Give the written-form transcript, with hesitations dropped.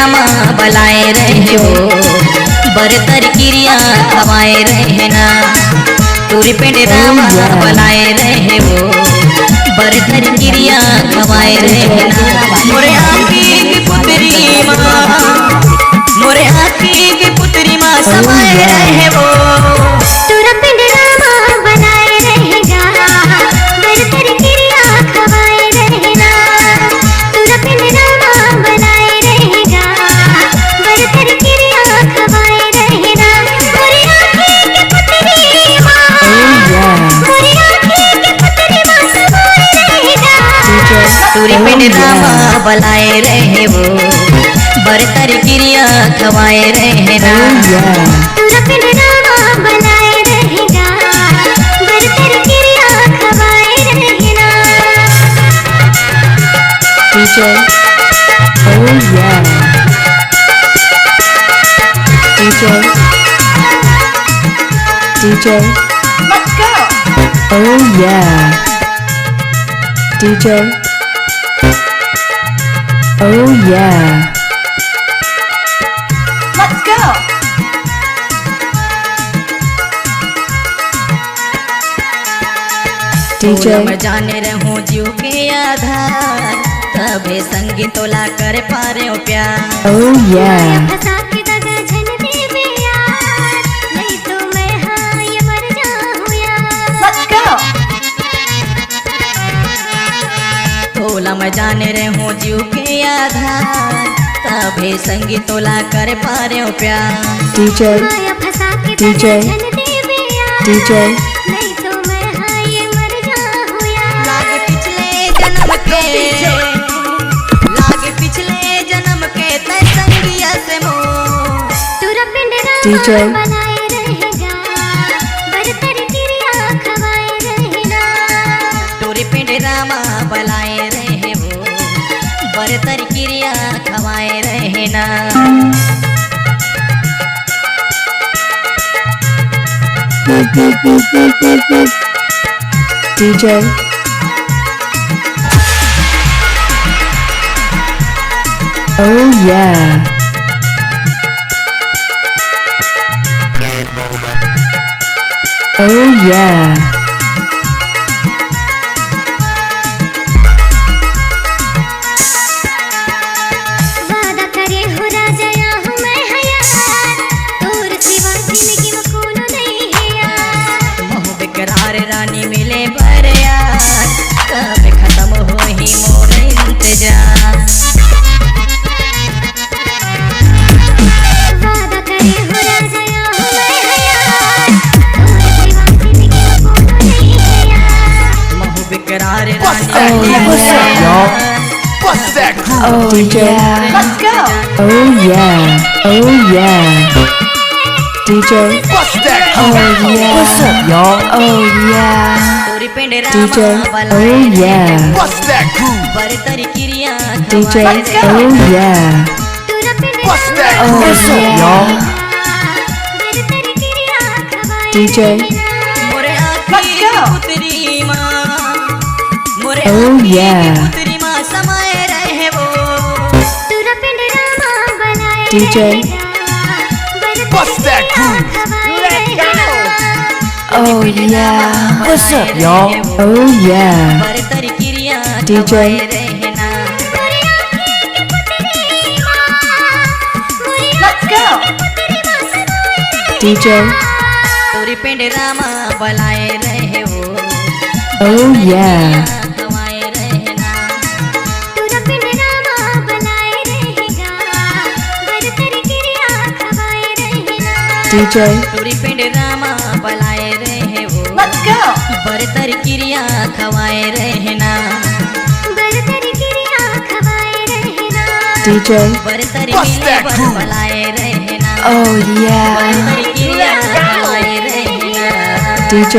रामा बलाए रहे हो बरतर क्रिया खवाए रहना। तुरी पेंड रामा बलाए रहे हो बरतर क्रिया खवाए रहना। मोरे आँखी की पुत्री माँ, मोरे आँखी की पुत्री माँ समाए रहे हो। तुरा पेंड रामा बलाए रहेगा बरतर क्रिया खवाए रहना। तुरा पेंड रामा बलाए रहेगा बरतर क्रिया खवाए रहना। मोरे आँखी की पुत्री माँ, मोरे आँखी की पुत्री माँ समाए रहेगा। तुरी पेंड रामा बलाए रहे हो बरतर क्रिया खवाए रहना। तुरा पेंड रामा बलाए रहेगा बरतर क्रिया खवाए रहना। DJ, oh yeah. DJ, DJ, Let's go. oh yeah. DJ, oh yeah. Let's go. DJ, मैं जाने रहूं जीव के आधार तबे संगी तोला कर पारे हो प्यार। oh yeah. फंसा के दगा झन देवे यार, नहीं तो मैं हाँ ये मर जाऊँ यार। Let's go. तोला मैं जाने रहूं जीव के आधार तबे संगी तोला कर पारे हो प्यार। DJ, माया फंसा के DJ, दगा झन देवे यार, DJ, नहीं तो मैं हाँ ये मर जाऊँ यार। लागे पिछले जन्म के, लागे पिछले जन्म के तय संगिया से मोह। तुरा पेंड DJ, रामा बनाए रहेगा बरतर क्रिया खवाए रहना। तोरे पेंड रामा बलाए रहे हो बरतर क्रिया खवाए रहना। DJ, oh yeah. Oh yeah. वादा करे हो राजा या हूँ मैं हयार, तोर सिवा जिंदगी में कोनो नहीं है यार। मोह बेकरार रानी मिले बर यार कब खत्म हो ही मोर इंतजार। वादा करे हो राजा या हूँ मैं हयार, तोर सिवा जिंदगी में कोनो नहीं है यार। मोह बेकरार रानी Oh, मिले बर what's up, यार। What's that groove? Oh DJ, Let's go. oh yeah. Oh yeah. DJ, What's that oh groove? yeah. What's up, y'all? Oh yeah. तोरी पेंड DJ, रामा बलाए oh yeah. What's that groove? बरतर क्रिया DJ, खवाए रहना। oh yeah. Tura pend What's that Oh groove? What's up, yeah. y'all? बरतर क्रिया खवाए DJ, मोरे आँखी की पुत्री माँ, मोरे oh आँखी की yeah. पुत्री माँ समाए रहे वो। तुरा पेंड रामा बनाए DJ, रहेगा बरतर What's that groove? खवाए रहना। oh yeah. What's up, y'all? Oh yeah. बरतर क्रिया DJ, खवाए रहना। मोरे आँखी की पुत्री माँ, मोरे Let's go. पुत्री माँ समाए DJ, तोरी पेंड रामा बलाए रहे हो oh yeah. खवाए रहना। तुरा पेंड रामा बनाए रहेगा बरतर क्रिया खवाए रहना। DJ, तोरी पेंड रामा बलाए रहे हो बरतर क्रिया खवाए रहना। बरतर क्रिया खवाए रहना। DJ, बरतर What's मिले that बर groove? बलाए रहना। oh yeah. बरतर क्रिया खवाए रहना। DJ,